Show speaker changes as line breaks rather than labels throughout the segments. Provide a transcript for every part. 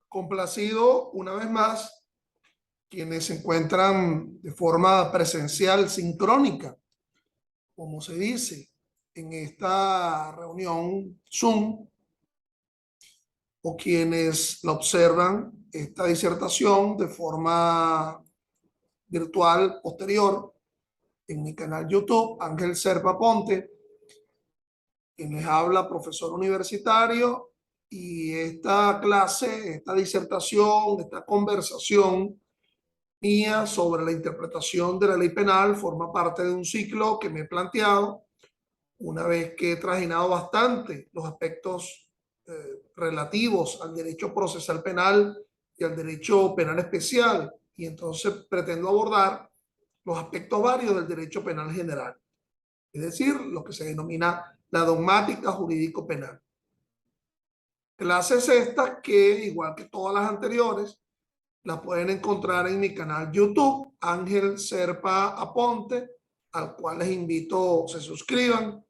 Complacido una vez más quienes se encuentran de forma presencial, sincrónica, como se dice, en esta reunión Zoom, o quienes la observan, esta disertación, de forma virtual posterior en mi canal YouTube, Ángel Serpa Ponte, quien les habla, profesor universitario, y esta clase, esta disertación, esta conversación mía sobre la interpretación de la ley penal forma parte de un ciclo que me he planteado una vez que he trajinado bastante los aspectos relativos al derecho procesal penal y al derecho penal especial, y entonces pretendo abordar los aspectos varios del derecho penal general, es decir, lo que se denomina la dogmática jurídico-penal. Clases estas que, igual que todas las anteriores, las pueden encontrar en mi canal YouTube, Ángel Serpa Aponte, al cual les invito se suscriban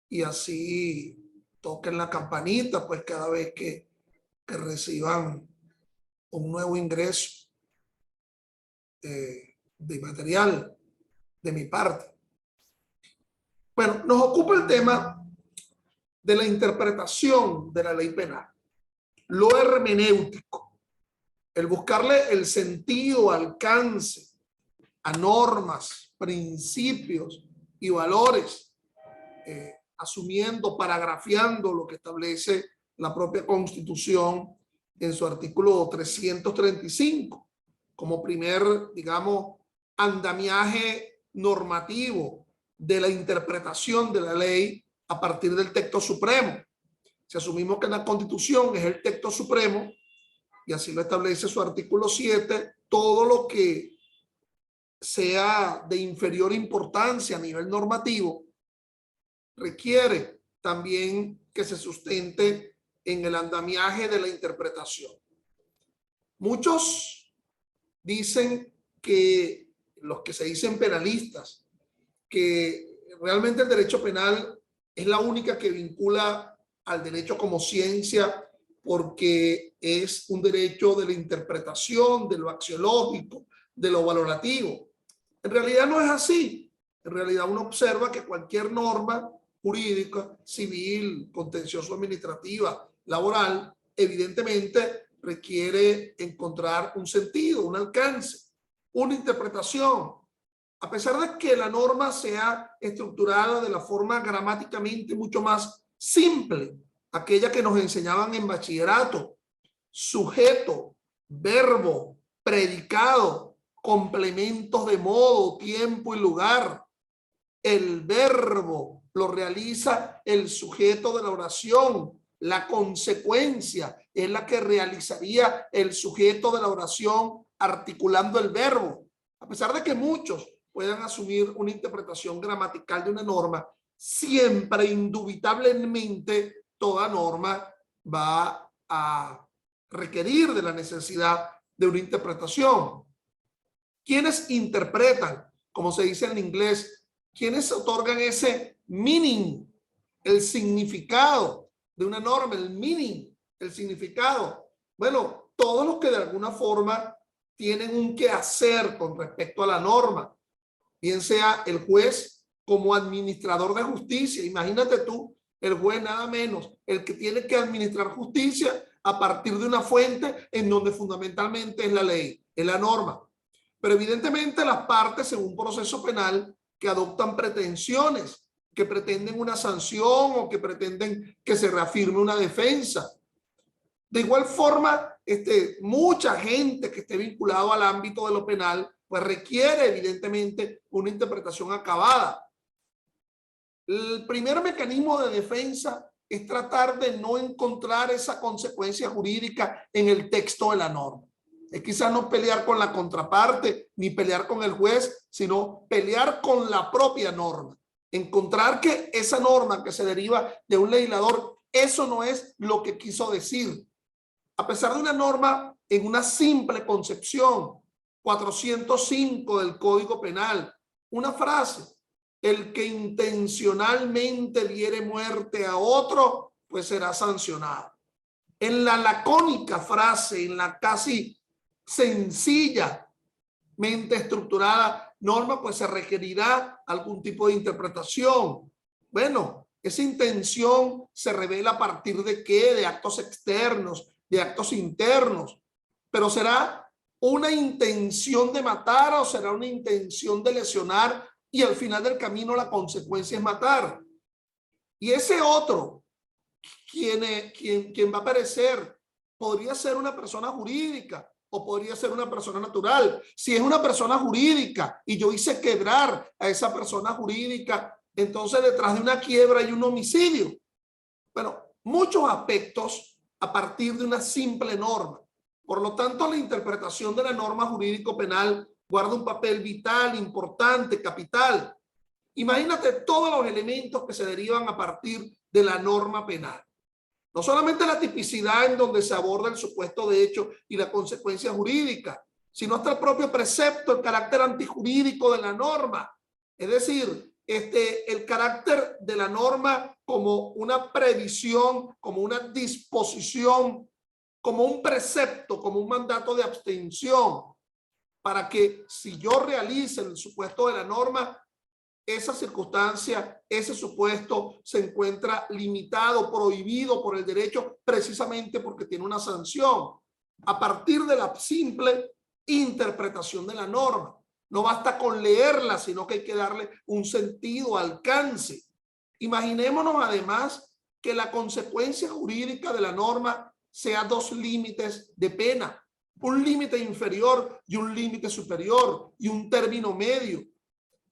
y así toquen la campanita, pues cada vez que reciban un nuevo ingreso de material de mi parte. Bueno, nos ocupa el tema de la interpretación de la ley penal, lo hermenéutico, el buscarle el sentido, alcance a normas, principios y valores, asumiendo, paragrafiando lo que establece la propia Constitución en su artículo 335, como primer, digamos, andamiaje normativo de la interpretación de la ley a partir del texto supremo. Si asumimos que la Constitución es el texto supremo, y así lo establece su artículo 7, todo lo que sea de inferior importancia a nivel normativo requiere también que se sustente en el andamiaje de la interpretación. Muchos dicen que, los que se dicen penalistas, que realmente el derecho penal es la única que vincula al derecho como ciencia porque es un derecho de la interpretación, de lo axiológico, de lo valorativo. En realidad no es así. En realidad uno observa que cualquier norma jurídica, civil, contencioso administrativa, laboral, evidentemente requiere encontrar un sentido, un alcance, una interpretación. A pesar de que la norma sea estructurada de la forma gramáticamente mucho más simple, aquella que nos enseñaban en bachillerato: sujeto, verbo, predicado, complementos de modo, tiempo y lugar. El verbo lo realiza el sujeto de la oración. La consecuencia es la que realizaría el sujeto de la oración articulando el verbo. A pesar de que muchos puedan asumir una interpretación gramatical de una norma, siempre, indubitablemente, toda norma va a requerir de la necesidad de una interpretación. ¿Quiénes interpretan? Como se dice en inglés, ¿quiénes otorgan ese meaning, el significado de una norma, el meaning, el significado? Bueno, todos los que de alguna forma tienen un quehacer con respecto a la norma, bien sea el juez como administrador de justicia. Imagínate tú, el juez nada menos, el que tiene que administrar justicia a partir de una fuente en donde fundamentalmente es la ley, es la norma. Pero evidentemente las partes, en un proceso penal, que adoptan pretensiones, que pretenden una sanción o que pretenden que se reafirme una defensa. De igual forma, mucha gente que esté vinculado al ámbito de lo penal, pues requiere evidentemente una interpretación acabada. El primer mecanismo de defensa es tratar de no encontrar esa consecuencia jurídica en el texto de la norma. Es quizás no pelear con la contraparte ni pelear con el juez, sino pelear con la propia norma. Encontrar que esa norma que se deriva de un legislador, eso no es lo que quiso decir. A pesar de una norma en una simple concepción, 405 del Código Penal, una frase: el que intencionalmente diere muerte a otro, pues será sancionado. en la lacónica frase, en la casi sencillamente estructurada norma, pues se requerirá algún tipo de interpretación. Bueno, esa intención se revela a partir de qué, de actos externos, de actos internos, pero será una intención de matar o será una intención de lesionar y al final del camino la consecuencia es matar. Y ese otro, quien va a aparecer, podría ser una persona jurídica o podría ser una persona natural. Si es una persona jurídica y yo hice quebrar a esa persona jurídica, entonces detrás de una quiebra hay un homicidio. Bueno, muchos aspectos a partir de una simple norma. Por lo tanto, la interpretación de la norma jurídico-penal guarda un papel vital, importante, capital. Imagínate todos los elementos que se derivan a partir de la norma penal. No solamente la tipicidad en donde se aborda el supuesto de hecho y la consecuencia jurídica, sino hasta el propio precepto, el carácter antijurídico de la norma. Es decir, el carácter de la norma como una previsión, como una disposición, como un precepto, como un mandato de abstención, para que si yo realice el supuesto de la norma, esa circunstancia, ese supuesto se encuentra limitado, prohibido por el derecho, precisamente porque tiene una sanción a partir de la simple interpretación de la norma. No basta con leerla, sino que hay que darle un sentido, alcance. Imaginémonos además que la consecuencia jurídica de la norma sea dos límites de pena, un límite inferior y un límite superior y un término medio.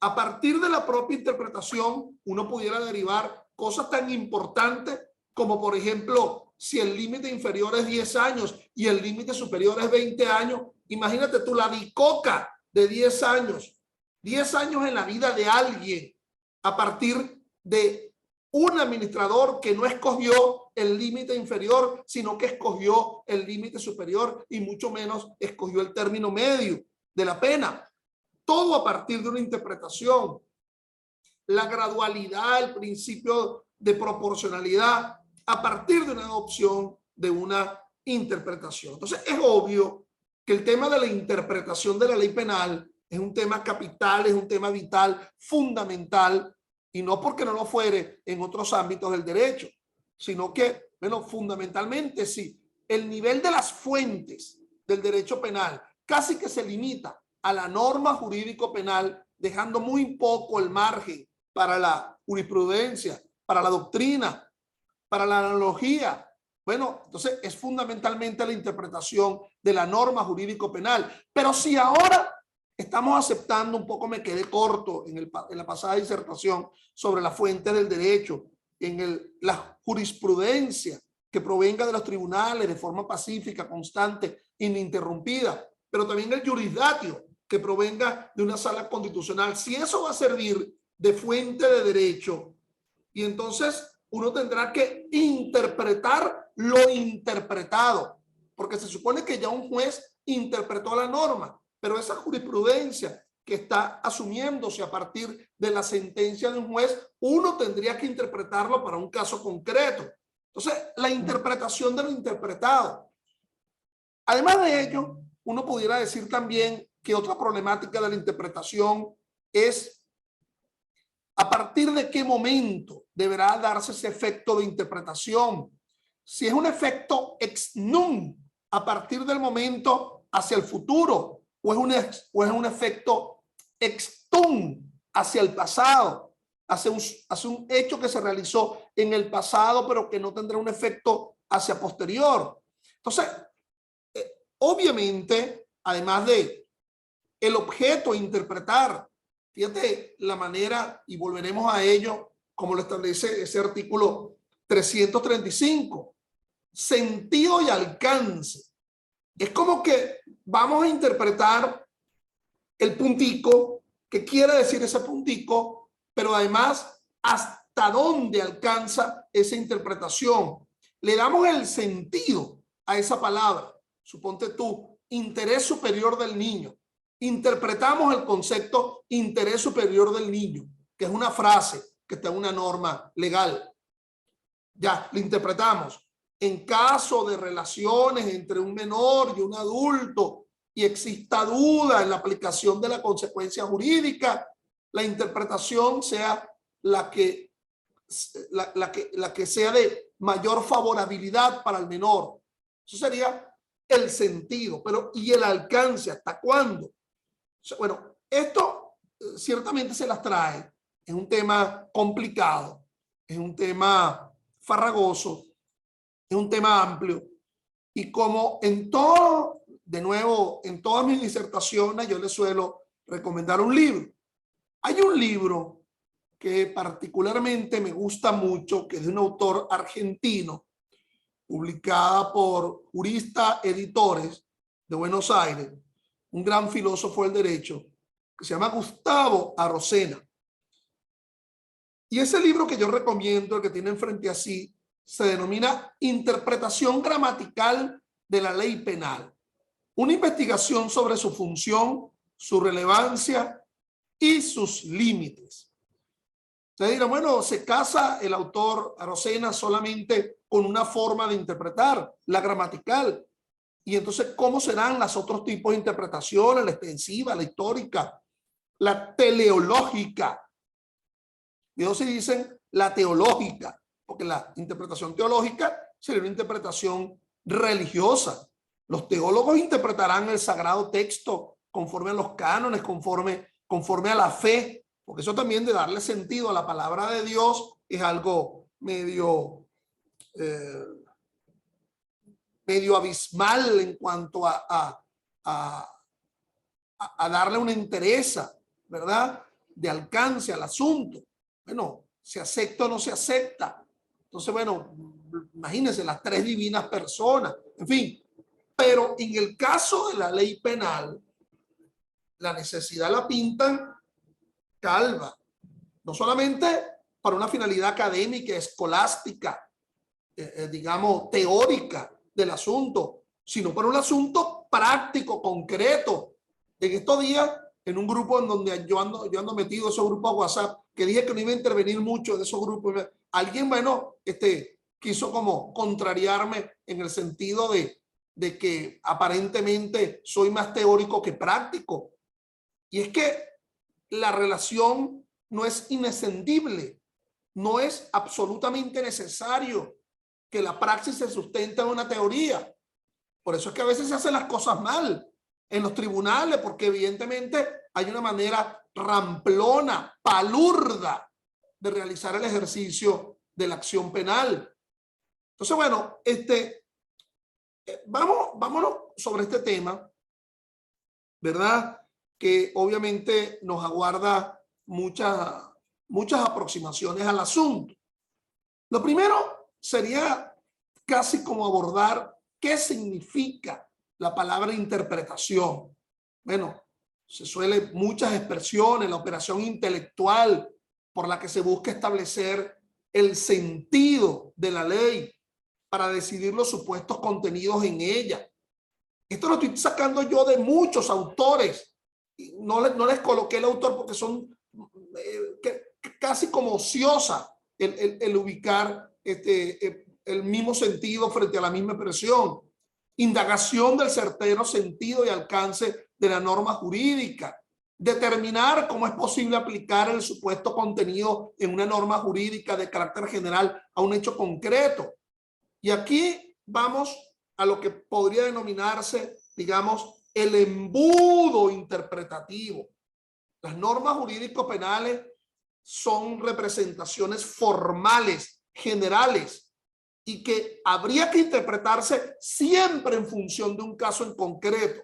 A partir de la propia interpretación, uno pudiera derivar cosas tan importantes como, por ejemplo, si el límite inferior es 10 años y el límite superior es 20 años, imagínate tú la bicoca de 10 años en la vida de alguien a partir de un administrador que no escogió el límite inferior, sino que escogió el límite superior y mucho menos escogió el término medio de la pena. Todo a partir de una interpretación. La gradualidad, el principio de proporcionalidad, a partir de una adopción de una interpretación. Entonces, es obvio que el tema de la interpretación de la ley penal es un tema capital, es un tema vital, fundamental, y no porque no lo fuere en otros ámbitos del derecho, sino que, bueno, fundamentalmente sí, el nivel de las fuentes del derecho penal casi que se limita a la norma jurídico penal, dejando muy poco el margen para la jurisprudencia, para la doctrina, para la analogía. Bueno, entonces es fundamentalmente la interpretación de la norma jurídico penal. Pero si ahora estamos aceptando, un poco me quedé corto en la pasada disertación sobre la fuente del derecho, la jurisprudencia que provenga de los tribunales de forma pacífica, constante, ininterrumpida, pero también el jurisdatio que provenga de una sala constitucional. Si eso va a servir de fuente de derecho, y entonces uno tendrá que interpretar lo interpretado, porque se supone que ya un juez interpretó la norma, pero esa jurisprudencia que está asumiéndose a partir de la sentencia de un juez, uno tendría que interpretarlo para un caso concreto. Entonces, la interpretación de lo interpretado. Además de ello, uno pudiera decir también que otra problemática de la interpretación es a partir de qué momento deberá darse ese efecto de interpretación. Si es un efecto ex nunc, a partir del momento hacia el futuro, o es un efecto ex tunc, hacia el pasado, hacia un hecho que se realizó en el pasado, pero que no tendrá un efecto hacia posterior. Entonces, obviamente, además de el objeto a interpretar, fíjate la manera, y volveremos a ello, como lo establece ese artículo 335, sentido y alcance. Es como que vamos a interpretar el puntico, qué quiere decir ese puntico, pero además hasta dónde alcanza esa interpretación. Le damos el sentido a esa palabra. Suponte tú, interés superior del niño. Interpretamos el concepto interés superior del niño, que es una frase que está en una norma legal. Ya, lo interpretamos. en caso de relaciones entre un menor y un adulto y exista duda en la aplicación de la consecuencia jurídica, la interpretación sea la que sea de mayor favorabilidad para el menor. Eso sería el sentido, pero ¿y el alcance? ¿Hasta cuándo? O sea, bueno, esto ciertamente se las trae. Es un tema complicado, es un tema farragoso, es un tema amplio. Y como en todo, de nuevo, en todas mis disertaciones, yo les suelo recomendar un libro. Hay un libro que particularmente me gusta mucho, que es de un autor argentino, publicada por Jurista Editores de Buenos Aires, un gran filósofo del derecho, que se llama Gustavo Arocena. Y ese libro que yo recomiendo, el que tienen frente a sí, se denomina Interpretación Gramatical de la Ley Penal. Una investigación sobre su función, su relevancia y sus límites. Ustedes dirán, bueno, ¿se casa el autor Arocena solamente con una forma de interpretar, la gramatical? Y entonces, ¿cómo serán los otros tipos de interpretaciones, la extensiva, la histórica, la teleológica? Y ellos sí dicen la teológica, porque la interpretación teológica sería una interpretación religiosa. Los teólogos interpretarán el sagrado texto conforme a los cánones, conforme a la fe, porque eso también de darle sentido a la palabra de Dios es algo medio abismal en cuanto a darle una entereza, ¿verdad?, de alcance al asunto. Bueno, ¿se acepta o no se acepta? Entonces, bueno, imagínense las tres divinas personas, en fin. Pero en el caso de la ley penal, la necesidad la pintan calva, no solamente para una finalidad académica, escolástica, digamos, teórica del asunto, sino para un asunto práctico, concreto. En estos días, en un grupo en donde yo ando metido, esos grupos de WhatsApp, que dije que no iba a intervenir mucho de esos grupos, alguien, bueno, quiso como contrariarme en el sentido de que aparentemente soy más teórico que práctico. Y es que la relación no es inescindible, no es absolutamente necesario que la praxis se sustente en una teoría. Por eso es que a veces se hacen las cosas mal en los tribunales, porque evidentemente hay una manera ramplona, palurda de realizar el ejercicio de la acción penal. Entonces, bueno, vámonos sobre este tema, ¿verdad? Que obviamente nos aguarda muchas aproximaciones al asunto. Lo primero sería casi como abordar qué significa la palabra interpretación. Bueno, se suele muchas expresiones, la operación intelectual por la que se busca establecer el sentido de la ley para decidir los supuestos contenidos en ella. Esto lo estoy sacando yo de muchos autores. No les coloqué el autor porque son casi como ociosa el ubicar el mismo sentido frente a la misma expresión. Indagación del certero sentido y alcance de la norma jurídica. Determinar cómo es posible aplicar el supuesto contenido en una norma jurídica de carácter general a un hecho concreto. Y aquí vamos a lo que podría denominarse, digamos, el embudo interpretativo. Las normas jurídicos penales son representaciones formales, generales, y que habría que interpretarse siempre en función de un caso en concreto.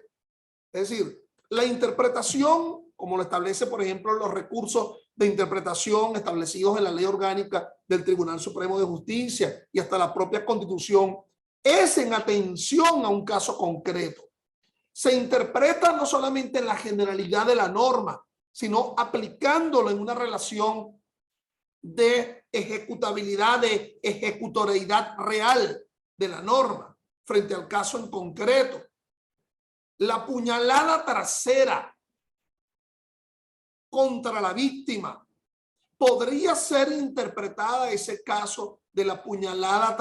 Es decir, la interpretación, como lo establece, por ejemplo, los recursos de interpretación establecidos en la Ley Orgánica del Tribunal Supremo de Justicia y hasta la propia Constitución, es en atención a un caso concreto. Se interpreta no solamente en la generalidad de la norma, sino aplicándolo en una relación de ejecutabilidad, de ejecutoriedad real de la norma frente al caso en concreto. La puñalada trasera contra la víctima podría ser interpretada ese caso de la puñalada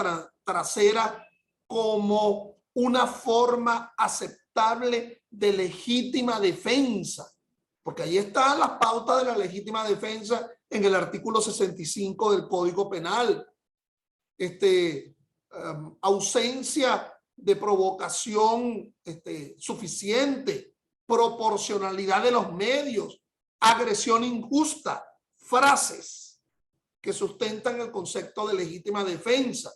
trasera como una forma aceptable de legítima defensa, porque ahí están las pautas de la legítima defensa en el artículo 65 del Código Penal. Ausencia de provocación suficiente, proporcionalidad de los medios, agresión injusta, frases que sustentan el concepto de legítima defensa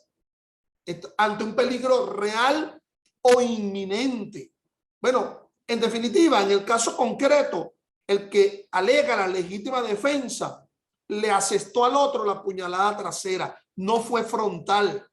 ante un peligro real o inminente. Bueno, en definitiva, en el caso concreto, el que alega la legítima defensa le asestó al otro la puñalada trasera, no fue frontal.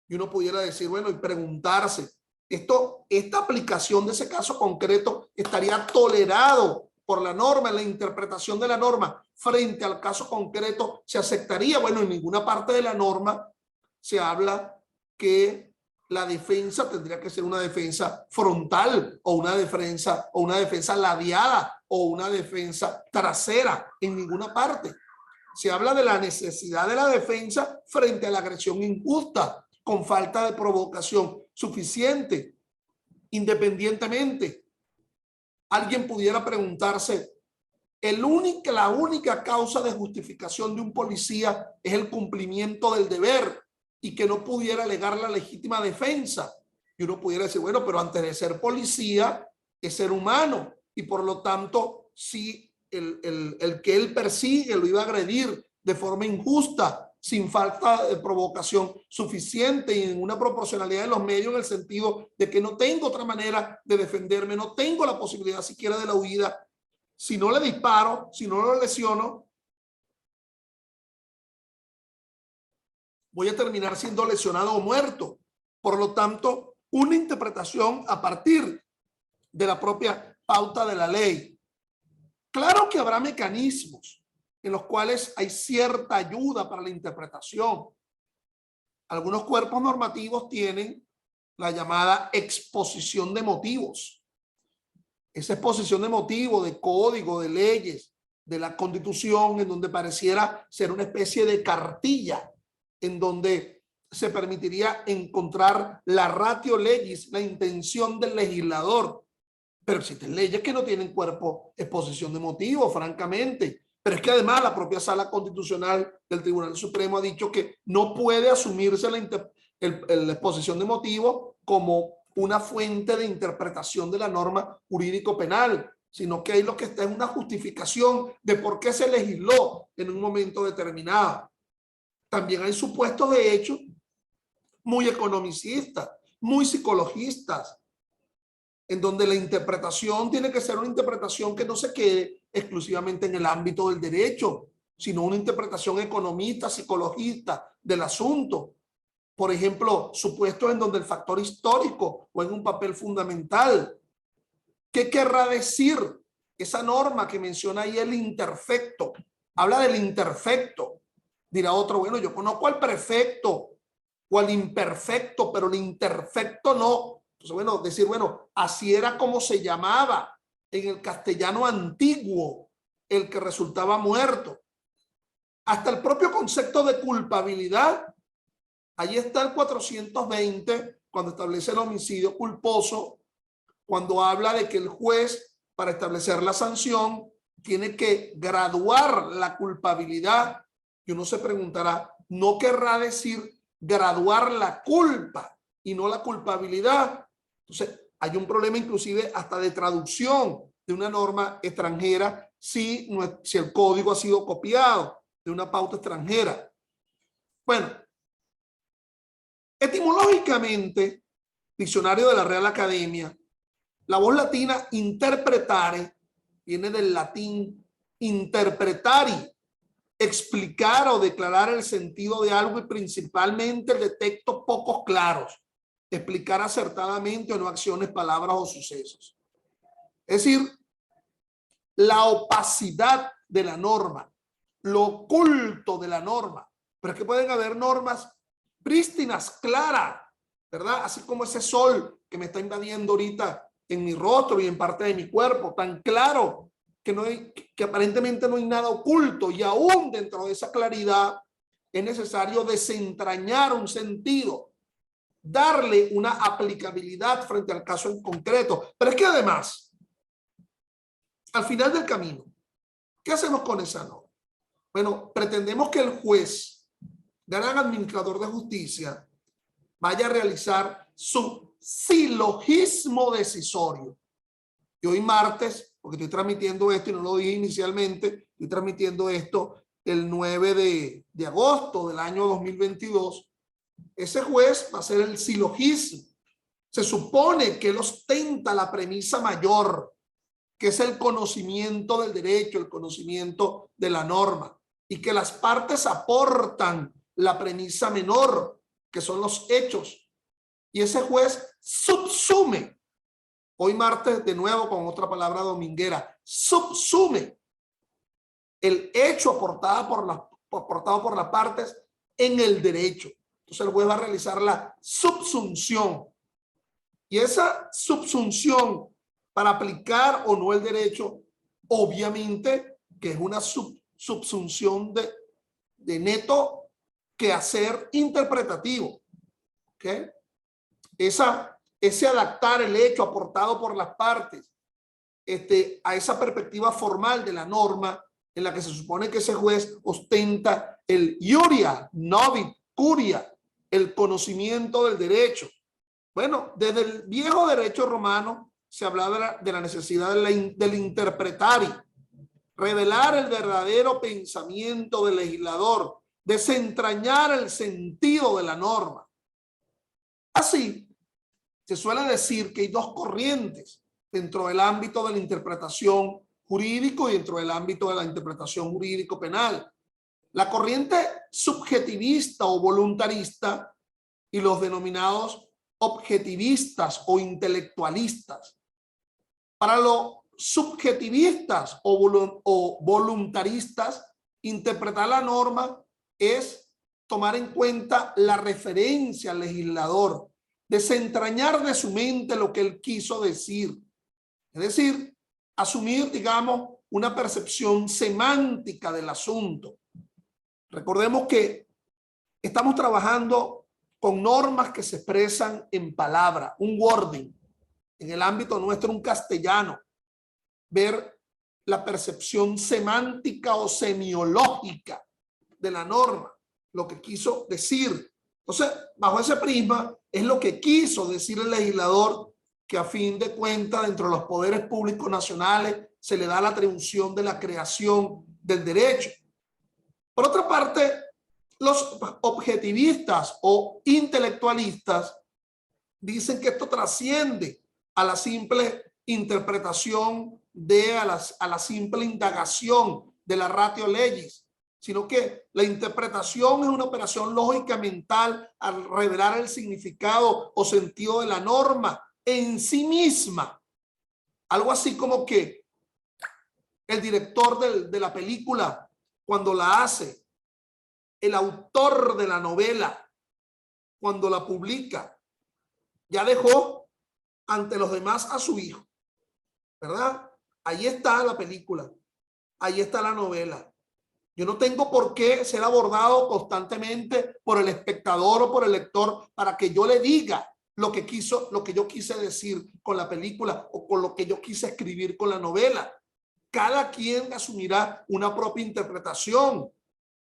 Y uno pudiera decir, bueno, y preguntarse, esta aplicación de ese caso concreto estaría tolerado por la norma, en la interpretación de la norma frente al caso concreto, ¿se aceptaría? Bueno, en ninguna parte de la norma se habla que la defensa tendría que ser una defensa frontal o una defensa ladeada o una defensa trasera, en ninguna parte. Se habla de la necesidad de la defensa frente a la agresión injusta, con falta de provocación suficiente. Independientemente, alguien pudiera preguntarse, la única causa de justificación de un policía es el cumplimiento del deber y que no pudiera alegar la legítima defensa. Y uno pudiera decir, bueno, pero antes de ser policía es ser humano y por lo tanto, si el que él persigue lo iba a agredir de forma injusta, sin falta de provocación suficiente y en una proporcionalidad de los medios, en el sentido de que no tengo otra manera de defenderme, no tengo la posibilidad siquiera de la huida. Si no le disparo, si no lo lesiono, voy a terminar siendo lesionado o muerto. Por lo tanto, una interpretación a partir de la propia pauta de la ley. Claro que habrá mecanismos en los cuales hay cierta ayuda para la interpretación. Algunos cuerpos normativos tienen la llamada exposición de motivos. Esa exposición de motivos, de código, de leyes, de la Constitución, en donde pareciera ser una especie de cartilla, en donde se permitiría encontrar la ratio legis, la intención del legislador. Pero existen leyes que no tienen cuerpo exposición de motivos, francamente. Pero es que además la propia Sala Constitucional del Tribunal Supremo ha dicho que no puede asumirse la exposición de motivos como una fuente de interpretación de la norma jurídico-penal, sino que ahí lo que está es una justificación de por qué se legisló en un momento determinado. También hay supuestos de hecho muy economicistas, muy psicologistas, en donde la interpretación tiene que ser una interpretación que no se quede exclusivamente en el ámbito del derecho, sino una interpretación economista, psicologista del asunto. Por ejemplo, supuestos en donde el factor histórico juega un papel fundamental. ¿Qué querrá decir esa norma que menciona ahí el imperfecto? Habla del imperfecto. Dirá otro, bueno, yo conozco al perfecto o al imperfecto, pero el imperfecto no. Entonces, bueno, decir, bueno, así era como se llamaba en el castellano antiguo el que resultaba muerto. Hasta el propio concepto de culpabilidad, ahí está el 420, cuando establece el homicidio culposo, cuando habla de que el juez, para establecer la sanción, tiene que graduar la culpabilidad. Y uno se preguntará, ¿no querrá decir graduar la culpa y no la culpabilidad? Entonces, hay un problema inclusive hasta de traducción de una norma extranjera si el código ha sido copiado de una pauta extranjera. Bueno, etimológicamente, diccionario de la Real Academia, la voz latina interpretare viene del latín interpretari, explicar o declarar el sentido de algo y principalmente el de textos pocos claros, explicar acertadamente o no acciones, palabras o sucesos. Es decir, la opacidad de la norma, lo oculto de la norma, pero es que pueden haber normas prístinas, claras, ¿verdad? Así como ese sol que me está invadiendo ahorita en mi rostro y en parte de mi cuerpo, tan claro que aparentemente no hay nada oculto, y aún dentro de esa claridad es necesario desentrañar un sentido, darle una aplicabilidad frente al caso en concreto. Pero es que además, al final del camino, ¿qué hacemos con esa norma? Bueno, pretendemos que el juez, gran administrador de justicia, vaya a realizar su silogismo decisorio. Y hoy martes, porque estoy transmitiendo esto y no lo dije inicialmente, estoy transmitiendo esto el 9 de agosto del año 2022, ese juez va a ser el silogismo. Se supone que él ostenta la premisa mayor, que es el conocimiento del derecho, el conocimiento de la norma, y que las partes aportan la premisa menor, que son los hechos. Y ese juez subsume, hoy martes de nuevo con otra palabra dominguera, subsume el hecho aportado por las partes en el derecho. Entonces el juez va a realizar la subsunción. Y esa subsunción para aplicar o no el derecho, obviamente que es una subsunción de neto quehacer interpretativo. ¿Okay? Ese adaptar el hecho aportado por las partes a esa perspectiva formal de la norma en la que se supone que ese juez ostenta el iuria novit curia, el conocimiento del derecho. Bueno, desde el viejo derecho romano se hablaba de la necesidad del interpretari, revelar el verdadero pensamiento del legislador, desentrañar el sentido de la norma. Así, se suele decir que hay dos corrientes dentro del ámbito de la interpretación jurídico y dentro del ámbito de la interpretación jurídico penal. La corriente subjetivista o voluntarista y los denominados objetivistas o intelectualistas. Para los subjetivistas o voluntaristas, interpretar la norma es tomar en cuenta la referencia al legislador, desentrañar de su mente lo que él quiso decir. Es decir, asumir, digamos, una percepción semántica del asunto. Recordemos que estamos trabajando con normas que se expresan en palabra, un wording, en el ámbito nuestro un castellano, ver la percepción semántica o semiológica de la norma, lo que quiso decir. Entonces, bajo ese prisma, es lo que quiso decir el legislador, que a fin de cuentas, dentro de los poderes públicos nacionales, se le da la atribución de la creación del derecho. Por otra parte, los objetivistas o intelectualistas dicen que esto trasciende a la simple interpretación a la simple indagación de la ratio legis, sino que la interpretación es una operación lógica mental al revelar el significado o sentido de la norma en sí misma. Algo así como que el director de la película, cuando la hace, el autor de la novela, cuando la publica, ya dejó ante los demás a su hijo, ¿verdad? Ahí está la película, ahí está la novela. Yo no tengo por qué ser abordado constantemente por el espectador o por el lector para que yo le diga lo que yo quise decir con la película o con lo que yo quise escribir con la novela. Cada quien asumirá una propia interpretación.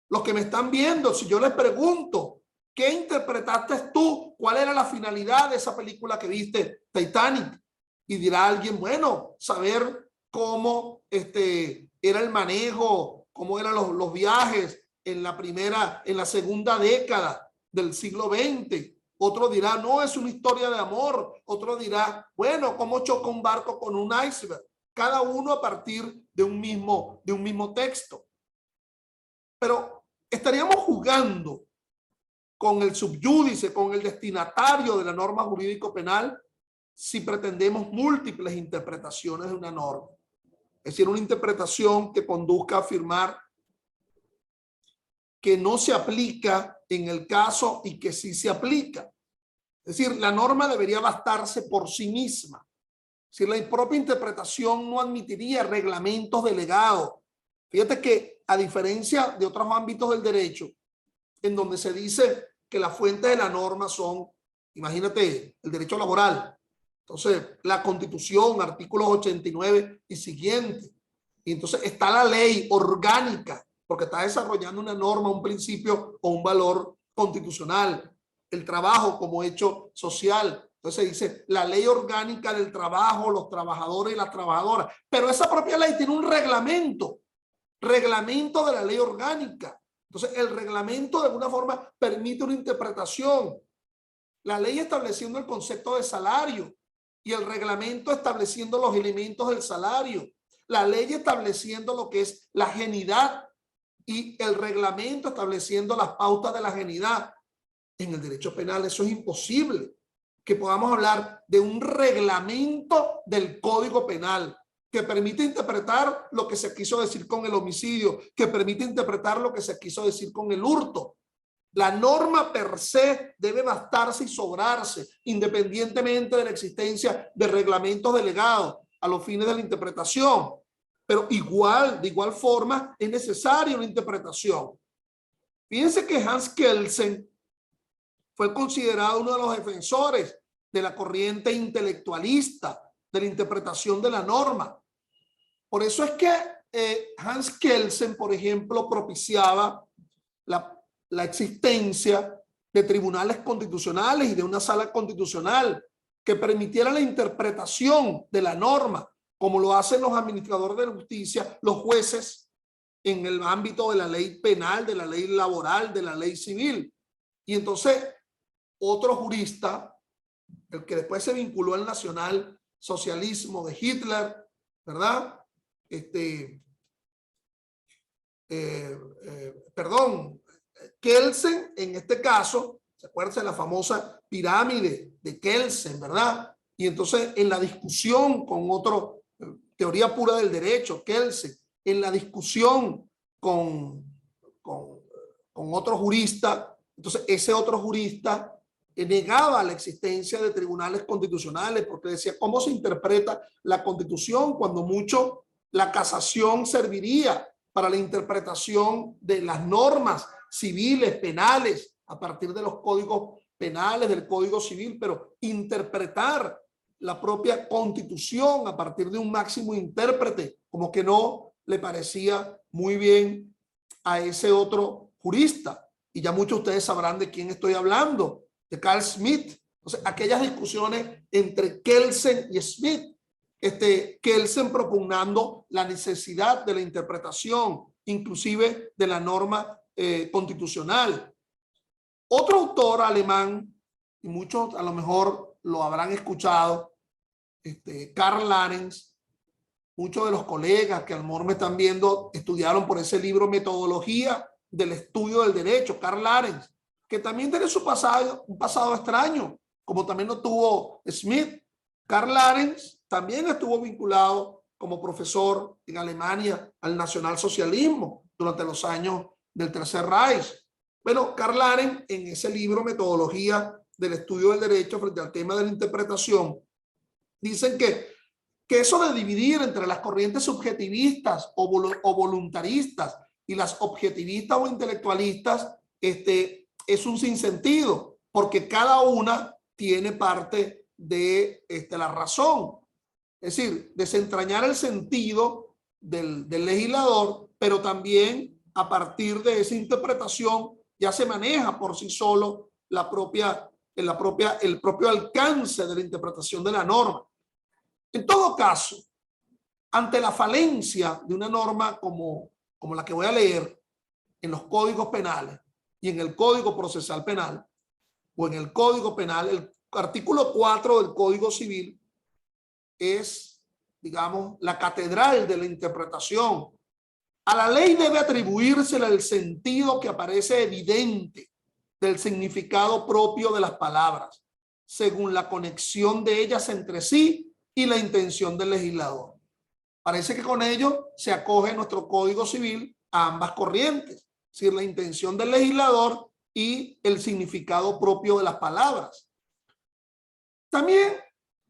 Los que me están viendo, si yo les pregunto, ¿qué interpretaste tú? ¿Cuál era la finalidad de esa película que viste, Titanic? Y dirá alguien, bueno, saber cómo era el manejo, cómo eran los viajes en la segunda década del siglo XX. Otro dirá, no, es una historia de amor. Otro dirá, bueno, cómo choca un barco con un iceberg. Cada uno a partir de un mismo texto. Pero estaríamos jugando con el subyúdice, con el destinatario de la norma jurídico penal, si pretendemos múltiples interpretaciones de una norma. Es decir, una interpretación que conduzca a afirmar que no se aplica en el caso y que sí se aplica. Es decir, la norma debería bastarse por sí misma. Es decir, la propia interpretación no admitiría reglamentos delegados. Fíjate que a diferencia de otros ámbitos del derecho, en donde se dice que las fuentes de la norma son Imagínate el derecho laboral. Entonces, la Constitución, artículos 89 y siguiente. Y entonces está la ley orgánica, porque está desarrollando una norma, un principio o un valor constitucional. El trabajo como hecho social. Entonces dice la ley orgánica del trabajo, los trabajadores y las trabajadoras. Pero esa propia ley tiene un reglamento de la ley orgánica. Entonces el reglamento de alguna forma permite una interpretación. La ley estableciendo el concepto de salario y el reglamento estableciendo los elementos del salario. La ley estableciendo lo que es la ajenidad y el reglamento estableciendo las pautas de la ajenidad. En el derecho penal eso es imposible, que podamos hablar de un reglamento del Código Penal que permite interpretar lo que se quiso decir con el homicidio, que permite interpretar lo que se quiso decir con el hurto. La norma per se debe bastarse y sobrarse, independientemente de la existencia de reglamentos delegados a los fines de la interpretación. Pero de igual forma, es necesaria una interpretación. Fíjense que Hans Kelsen fue considerado uno de los defensores de la corriente intelectualista de la interpretación de la norma. Por eso es que Hans Kelsen, por ejemplo, propiciaba la existencia de tribunales constitucionales y de una sala constitucional que permitiera la interpretación de la norma, como lo hacen los administradores de la justicia, los jueces, en el ámbito de la ley penal, de la ley laboral, de la ley civil. Y entonces, otro jurista, el que después se vinculó al nacionalsocialismo de Hitler, ¿verdad? Kelsen, en este caso, ¿se acuerdan de la famosa pirámide de Kelsen, verdad? Y entonces en la discusión con otro, teoría pura del derecho, Kelsen, en la discusión con otro jurista, entonces ese otro jurista negaba la existencia de tribunales constitucionales porque decía, ¿cómo se interpreta la Constitución? Cuando mucho la casación serviría para la interpretación de las normas civiles, penales, a partir de los códigos penales, del Código Civil, pero interpretar la propia Constitución a partir de un máximo intérprete, como que no le parecía muy bien a ese otro jurista. Y ya muchos de ustedes sabrán de quién estoy hablando, de Carl Schmitt. Entonces, aquellas discusiones entre Kelsen y Schmitt, Kelsen propugnando la necesidad de la interpretación, inclusive de la norma constitucional. Otro autor alemán, y muchos a lo mejor lo habrán escuchado, Karl Larens, muchos de los colegas que a lo mejor me están viendo estudiaron por ese libro Metodología del Estudio del Derecho, Karl Larens, que también tiene su pasado, un pasado extraño, como también lo tuvo Schmitt. Karl Larens también estuvo vinculado como profesor en Alemania al nacionalsocialismo durante los años del Tercer Reich. Bueno, Karl Larens en ese libro Metodología del Estudio del Derecho frente al tema de la interpretación, dicen que eso de dividir entre las corrientes subjetivistas o voluntaristas y las objetivistas o intelectualistas es un sinsentido, porque cada una tiene parte de la razón. Es decir, desentrañar el sentido del legislador, pero también a partir de esa interpretación ya se maneja por sí solo el propio alcance de la interpretación de la norma. En todo caso, ante la falencia de una norma como la que voy a leer en los códigos penales y en el Código Procesal Penal o en el Código Penal, el artículo 4 del Código Civil es, digamos, la catedral de la interpretación. A la ley debe atribuírsele el sentido que aparece evidente del significado propio de las palabras, según la conexión de ellas entre sí y la intención del legislador. Parece que con ello se acoge nuestro Código Civil a ambas corrientes, es decir, la intención del legislador y el significado propio de las palabras. También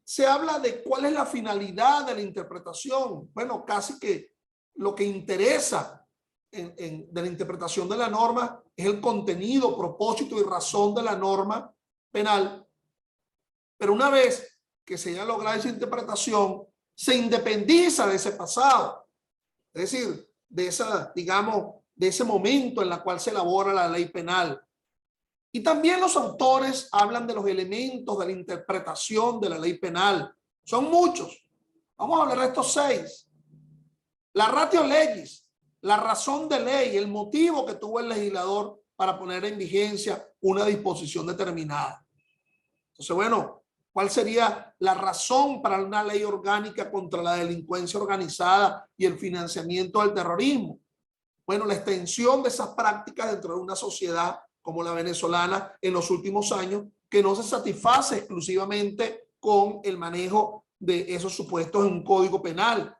se habla de cuál es la finalidad de la interpretación. Bueno, casi que lo que interesa de la interpretación de la norma es el contenido, propósito y razón de la norma penal, Pero una vez que se haya logrado esa interpretación, se independiza de ese pasado. Es decir, de esa, digamos, de ese momento en el cual se elabora la ley penal. Y también los autores hablan de los elementos de la interpretación de la ley penal. Son muchos. Vamos a hablar de estos 6. La ratio legis, la razón de ley, el motivo que tuvo el legislador para poner en vigencia una disposición determinada. Entonces, bueno, ¿cuál sería la razón para una ley orgánica contra la delincuencia organizada y el financiamiento del terrorismo? Bueno, la extensión de esas prácticas dentro de una sociedad como la venezolana en los últimos años, que no se satisface exclusivamente con el manejo de esos supuestos en un código penal.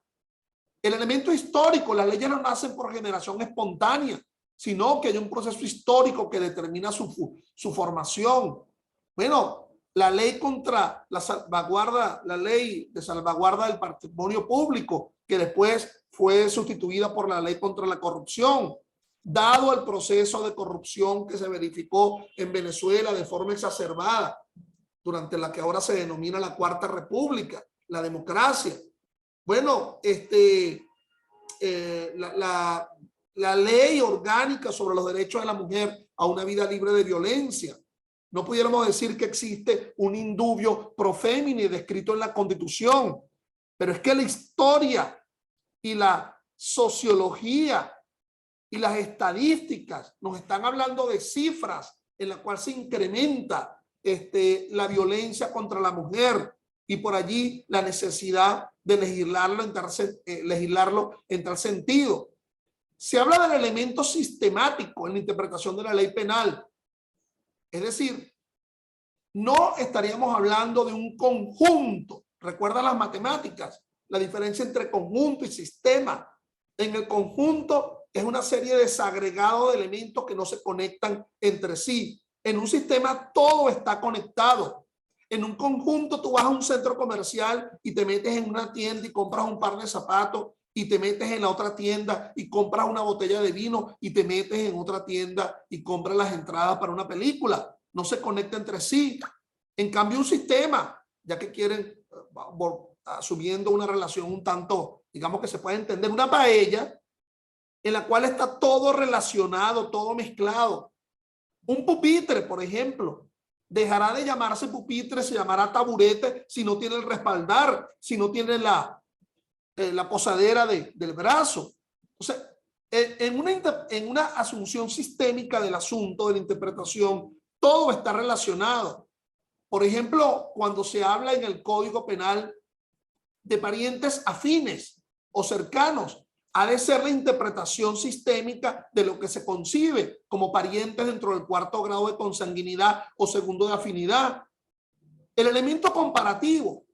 El elemento histórico, las leyes no nacen por generación espontánea, sino que hay un proceso histórico que determina su formación. Bueno, la ley contra la salvaguarda, la ley de salvaguarda del patrimonio público, que después fue sustituida por la ley contra la corrupción, dado el proceso de corrupción que se verificó en Venezuela de forma exacerbada durante la que ahora se denomina la Cuarta República, la democracia. Bueno, la ley orgánica sobre los derechos de la mujer a una vida libre de violencia. No pudiéramos decir que existe un indubio pro fémine descrito en la Constitución, pero es que la historia y la sociología y las estadísticas nos están hablando de cifras en las cuales se incrementa la violencia contra la mujer, y por allí la necesidad de legislarlo en tal sentido. Se habla del elemento sistemático en la interpretación de la ley penal. Es decir, no estaríamos hablando de un conjunto. Recuerda las matemáticas, la diferencia entre conjunto y sistema. En el conjunto es una serie desagregada de elementos que no se conectan entre sí. En un sistema todo está conectado. En un conjunto tú vas a un centro comercial y te metes en una tienda y compras un par de zapatos, y te metes en la otra tienda y compras una botella de vino, y te metes en otra tienda y compras las entradas para una película. No se conecta entre sí. En cambio, un sistema, ya que quieren, asumiendo una relación un tanto, digamos que se puede entender, una paella en la cual está todo relacionado, todo mezclado. Un pupitre, por ejemplo, dejará de llamarse pupitre, se llamará taburete si no tiene el respaldar, si no tiene la posadera del brazo. O sea, en una asunción sistémica del asunto, de la interpretación, todo está relacionado. Por ejemplo, cuando se habla en el Código Penal de parientes afines o cercanos, ha de ser la interpretación sistémica de lo que se concibe como parientes dentro del 4º grado de consanguinidad o 2º de afinidad. El elemento comparativo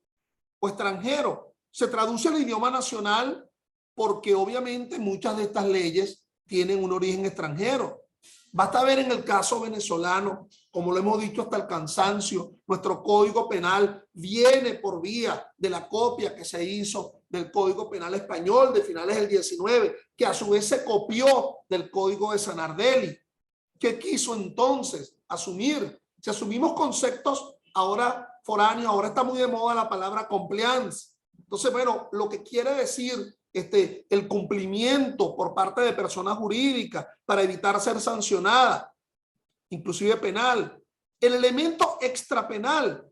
o extranjero se traduce al idioma nacional porque obviamente muchas de estas leyes tienen un origen extranjero. Basta ver en el caso venezolano, como lo hemos dicho hasta el cansancio, nuestro Código Penal viene por vía de la copia que se hizo del Código Penal español de finales del 19, que a su vez se copió del Código de Sanardelli. ¿Qué quiso entonces asumir? Si asumimos conceptos ahora foráneos, ahora está muy de moda la palabra compliance. Entonces, bueno, lo que quiere decir el cumplimiento por parte de personas jurídicas para evitar ser sancionada, inclusive penal. El elemento extrapenal,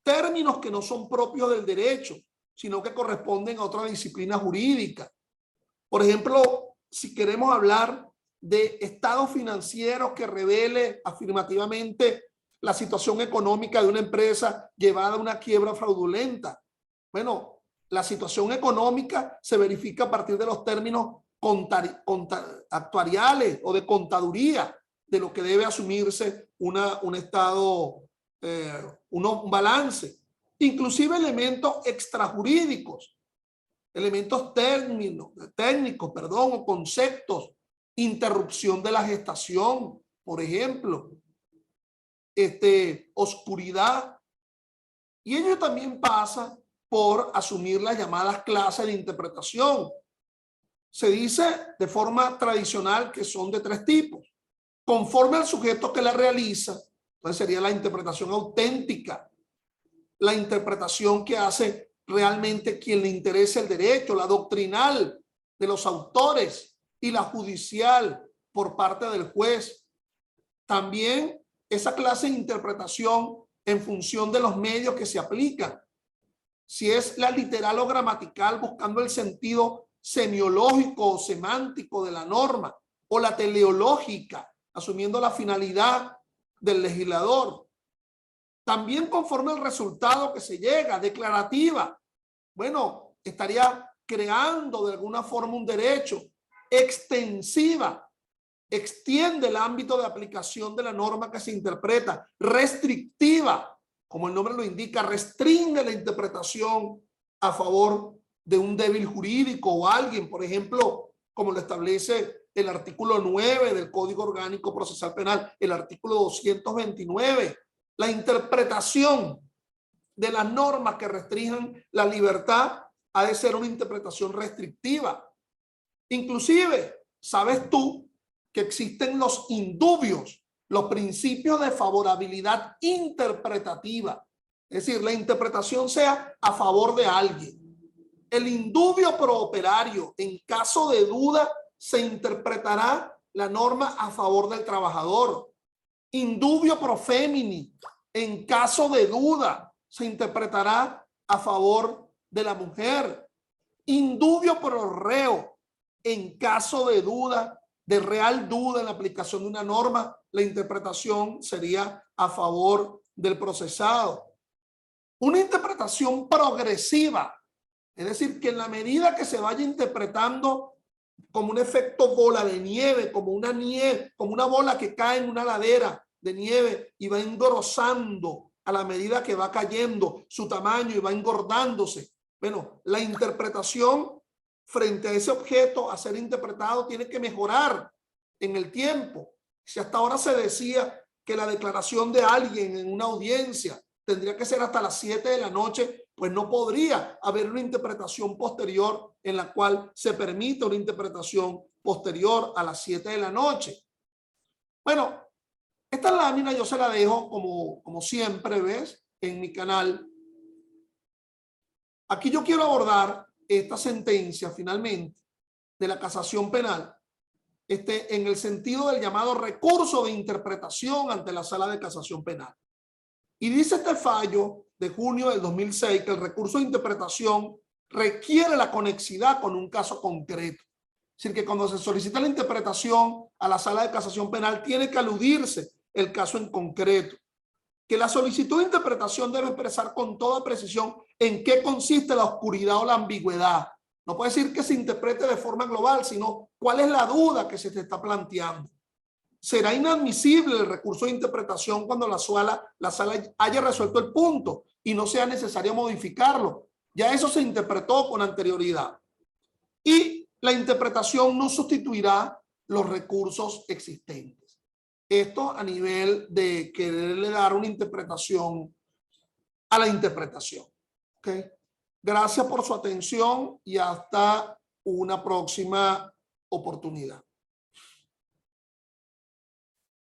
términos que no son propios del derecho, sino que corresponden a otra disciplina jurídica. Por ejemplo, si queremos hablar de estados financieros que revele afirmativamente la situación económica de una empresa llevada a una quiebra fraudulenta. Bueno, la situación económica se verifica a partir de los términos actuariales o de contaduría de lo que debe asumirse un estado, un balance. Inclusive elementos extrajurídicos, elementos técnicos, o conceptos, interrupción de la gestación, por ejemplo, oscuridad. Y ello también pasa por asumir las llamadas clases de interpretación. Se dice de forma tradicional que son de 3 tipos. Conforme al sujeto que la realiza, entonces sería la interpretación auténtica. la interpretación que hace realmente quien le interesa el derecho, la doctrinal de los autores y la judicial por parte del juez. También esa clase de interpretación en función de los medios que se aplican. Si es la literal o gramatical buscando el sentido semiológico o semántico de la norma, o la teleológica, asumiendo la finalidad del legislador. También conforme al resultado que se llega, declarativa. Bueno, estaría creando de alguna forma un derecho. Extensiva, extiende el ámbito de aplicación de la norma que se interpreta. Restrictiva, como el nombre lo indica, restringe la interpretación a favor de un débil jurídico o alguien, por ejemplo, como lo establece el artículo 9 del Código Orgánico Procesal Penal, el artículo 229, la interpretación de las normas que restrinjan la libertad ha de ser una interpretación restrictiva. Inclusive, ¿sabes tú que existen los indubios, los principios de favorabilidad interpretativa? Es decir, la interpretación sea a favor de alguien. El indubio pro operario, en caso de duda, se interpretará la norma a favor del trabajador. Indubio pro femini, en caso de duda, se interpretará a favor de la mujer. Indubio pro reo, en caso de duda, de real duda en la aplicación de una norma, la interpretación sería a favor del procesado. Una interpretación progresiva, es decir, que en la medida que se vaya interpretando como un efecto bola de nieve, como una bola que cae en una ladera de nieve y va engrosando a la medida que va cayendo su tamaño y va engordándose. Bueno, la interpretación frente a ese objeto a ser interpretado tiene que mejorar en el tiempo. Si hasta ahora se decía que la declaración de alguien en una audiencia tendría que ser hasta las 7 de la noche, pues no podría haber una interpretación posterior en la cual se permita una interpretación posterior a las 7 de la noche. Bueno, esta lámina yo se la dejo como siempre, ¿ves? En mi canal. Aquí yo quiero abordar esta sentencia finalmente de la casación penal en el sentido del llamado recurso de interpretación ante la sala de casación penal. Y dice este fallo de junio del 2006 que el recurso de interpretación requiere la conexidad con un caso concreto. Es decir, que cuando se solicita la interpretación a la sala de casación penal tiene que aludirse el caso en concreto. Que la solicitud de interpretación debe expresar con toda precisión en qué consiste la oscuridad o la ambigüedad. No puede decir que se interprete de forma global, sino cuál es la duda que se te está planteando. Será inadmisible el recurso de interpretación cuando la sala haya resuelto el punto y no sea necesario modificarlo. Ya eso se interpretó con anterioridad. Y la interpretación no sustituirá los recursos existentes. Esto a nivel de quererle dar una interpretación a la interpretación. ¿Okay? Gracias por su atención y hasta una próxima oportunidad.